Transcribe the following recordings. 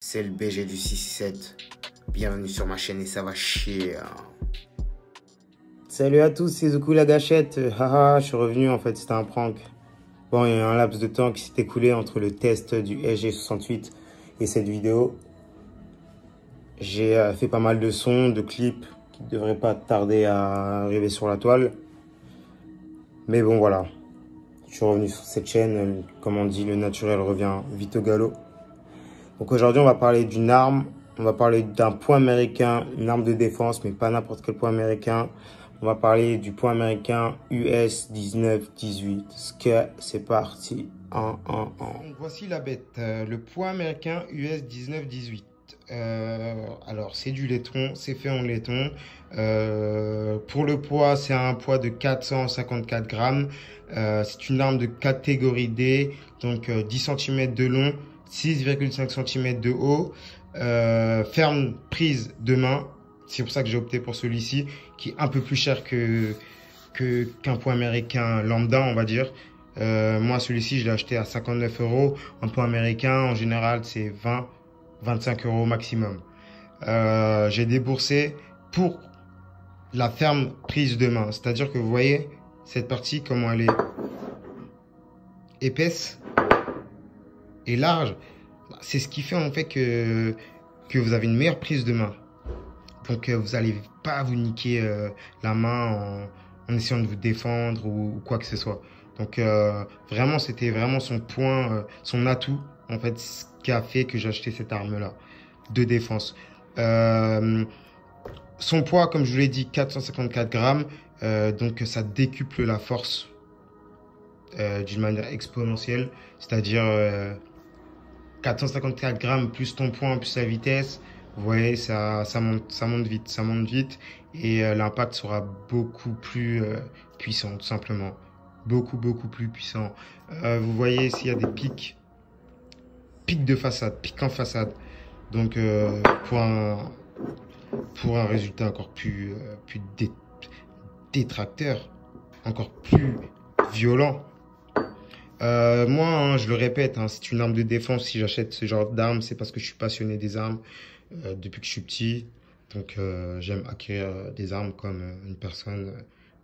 C'est le BG du 6-7. Bienvenue sur ma chaîne et ça va chier. Salut à tous, c'est Zoku la gâchette. Haha, je suis revenu en fait, c'était un prank. Bon, il y a eu un laps de temps qui s'est écoulé entre le test du SG68 et cette vidéo. J'ai fait pas mal de sons, de clips qui ne devraient pas tarder à arriver sur la toile. Mais bon, voilà. Je suis revenu sur cette chaîne. Comme on dit, le naturel revient vite au galop. Donc aujourd'hui, on va parler d'une arme. On va parler d'un poing américain, une arme de défense, mais pas n'importe quel poing américain. On va parler du poing américain US 19-18. C'est parti. Donc voici la bête. Le poing américain US 19-18. Alors, c'est du laiton, c'est fait en laiton. Pour le poids, c'est un poids de 454 grammes. C'est une arme de catégorie D, donc 10 cm de long, 6,5 cm de haut. Ferme prise de main. C'est pour ça que j'ai opté pour celui-ci, qui est un peu plus cher qu'un poing américain lambda, on va dire. Moi, celui-ci, je l'ai acheté à 59 €. Un poing américain, en général, c'est 20-25 € maximum. J'ai déboursé pour la ferme prise de main. C'est-à-dire que vous voyez cette partie, comment elle est épaisse et large. C'est ce qui fait en fait que vous avez une meilleure prise de main. Donc vous n'allez pas vous niquer la main en essayant de vous défendre ou quoi que ce soit. Donc vraiment, c'était vraiment son point, son atout, en fait, ce qui a fait que j'ai acheté cette arme-là de défense. Son poids, comme je vous l'ai dit, 454 grammes. Donc ça décuple la force d'une manière exponentielle. C'est-à-dire 454 grammes plus ton poids plus la vitesse. Vous voyez, ça monte vite. Et l'impact sera beaucoup plus puissant, tout simplement. Beaucoup plus puissant. Vous voyez ici, il y a des pics de façade, pics en façade. Donc, pour un résultat encore plus détracteur, encore plus violent. Moi, hein, je le répète, hein, c'est une arme de défense. Si j'achète ce genre d'arme, c'est parce que je suis passionné des armes depuis que je suis petit. Donc, j'aime acquérir des armes comme une personne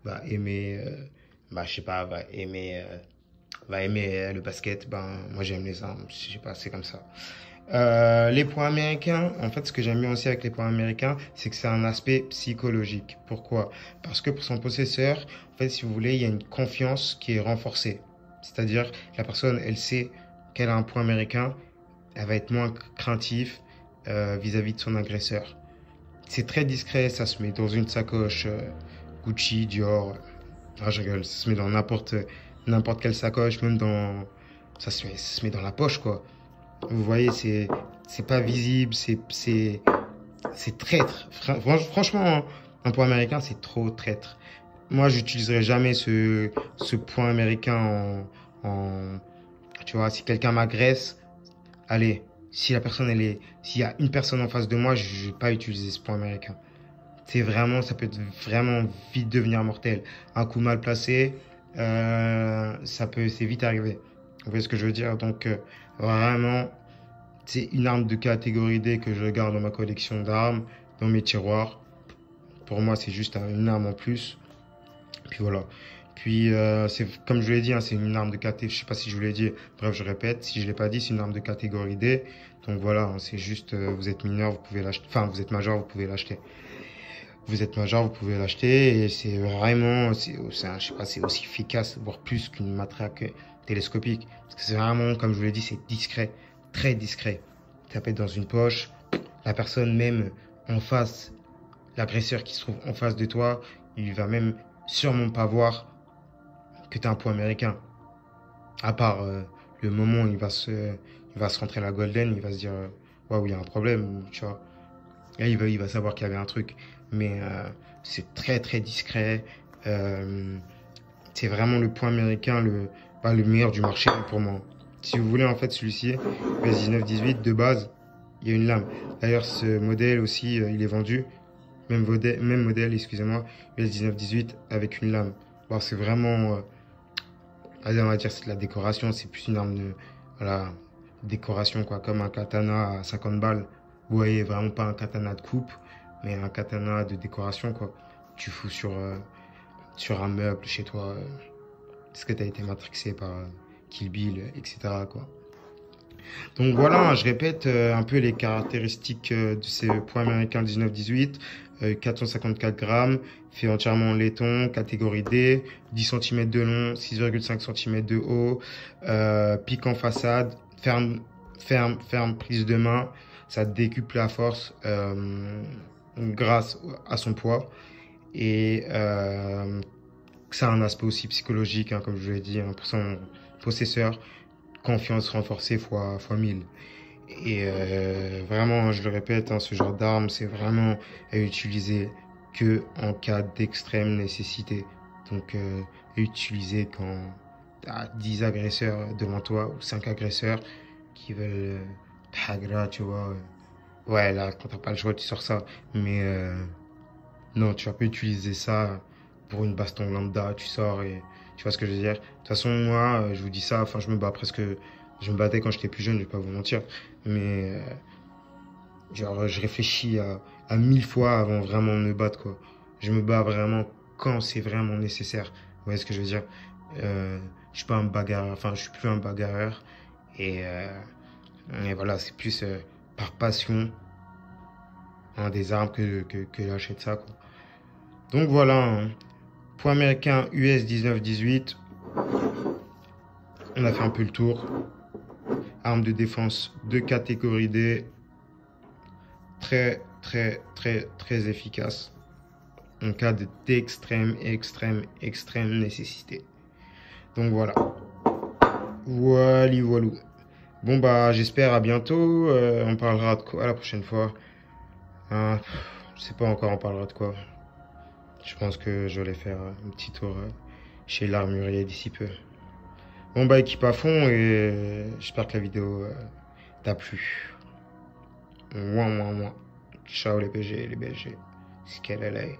va aimer, je sais pas, va aimer le basket. Ben, moi, j'aime les armes. Je sais pas, c'est comme ça. Les points américains, en fait, ce que j'aime bien aussi avec les points américains, c'est que c'est un aspect psychologique. Pourquoi? Parce que pour son possesseur, en fait, si vous voulez, il y a une confiance qui est renforcée. C'est-à-dire, la personne, elle sait qu'elle a un point américain, elle va être moins craintive vis-à-vis de son agresseur. C'est très discret, ça se met dans une sacoche Gucci, Dior. Ah, je rigole, ça se met dans n'importe quelle sacoche, même dans... Ça se met dans la poche, quoi. Vous voyez, c'est pas visible, c'est traître. Franchement, un point américain, c'est trop traître. Moi, j'utiliserai jamais ce point américain tu vois, si quelqu'un m'agresse, allez, s'il y a une personne en face de moi, je vais pas utiliser ce point américain. Ça peut être vraiment vite devenir mortel. Un coup mal placé, c'est vite arrivé. Vous voyez ce que je veux dire? Donc, vraiment, c'est une arme de catégorie D que je garde dans ma collection d'armes, dans mes tiroirs. Pour moi, c'est juste une arme en plus. Puis voilà. Puis, c'est comme je vous l'ai dit, hein, c'est une arme de catégorie. Je sais pas si je vous l'ai dit. Bref, je répète. Si je l'ai pas dit, c'est une arme de catégorie D. Donc voilà, hein, c'est juste, vous êtes mineur, vous pouvez l'acheter. Enfin, vous êtes majeur, vous pouvez l'acheter. Vous êtes majeur, vous pouvez l'acheter. Et c'est vraiment, je sais pas, c'est aussi efficace, voire plus qu'une matraque télescopique. Parce que c'est vraiment, comme je vous l'ai dit, c'est discret. Très discret. Ça peut être dans une poche. La personne même en face, l'agresseur qui se trouve en face de toi, il va même sûrement pas voir que tu as un point américain. À part le moment où il va se rentrer la golden, il va se dire waouh, il y a un problème, tu vois. Et il va savoir qu'il y avait un truc. Mais c'est très discret. C'est vraiment le point américain le meilleur du marché pour moi. Si vous voulez, en fait, celui-ci, US 19-18, de base, il y a une lame. D'ailleurs, ce modèle aussi, il est vendu. Même modèle, excusez-moi, US 19-18 avec une lame. Bon, c'est vraiment, on va dire, c'est de la décoration. C'est plus une arme de, voilà, décoration, quoi, comme un katana à 50 balles. Vous voyez, vraiment pas un katana de coupe, mais un katana de décoration, quoi. Tu fous sur un meuble chez toi, parce que tu as été matrixé par Kill Bill, etc., quoi. Donc voilà, je répète un peu les caractéristiques de ces poids américains 19-18. 454 grammes, fait entièrement en laiton, catégorie D, 10 cm de long, 6,5 cm de haut, pique en façade, ferme prise de main, ça décuple la force grâce à son poids. Et ça a un aspect aussi psychologique, hein, comme je vous l'ai dit, hein, pour son possesseur, confiance renforcée fois 1000. Et vraiment, je le répète, hein, ce genre d'arme, c'est vraiment à utiliser que en cas d'extrême nécessité. Donc, utiliser quand tu as 10 agresseurs devant toi ou 5 agresseurs qui veulent tagra, tu vois. Ouais, là, quand t'as pas le choix, tu sors ça. Mais non, tu vas pas utiliser ça pour une baston lambda. Tu sors et tu vois ce que je veux dire. De toute façon, moi, je vous dis ça, enfin, je me bats presque. Je me battais quand j'étais plus jeune, je vais pas vous mentir. Mais genre, je réfléchis à 1000 fois avant vraiment de me battre, quoi. Je me bats vraiment quand c'est vraiment nécessaire. Vous voyez ce que je veux dire? Je suis pas un bagarreur, enfin, je suis plus un bagarreur. Et voilà, c'est plus par passion, hein, des armes que j'achète ça, quoi. Donc voilà, hein. Poids américain US 19-18. On a fait un peu le tour. Arme de défense de catégorie D. Très efficace. En cas d'extrême nécessité. Donc voilà. Voilou. Bon bah j'espère à bientôt. On parlera de quoi la prochaine fois? Je sais pas encore on parlera de quoi. Je pense que je vais aller faire un petit tour chez l'armurier d'ici peu. Bon bah équipe à fond et j'espère que la vidéo t'a plu. Ciao les BG, les BG. C'est qu'elle est.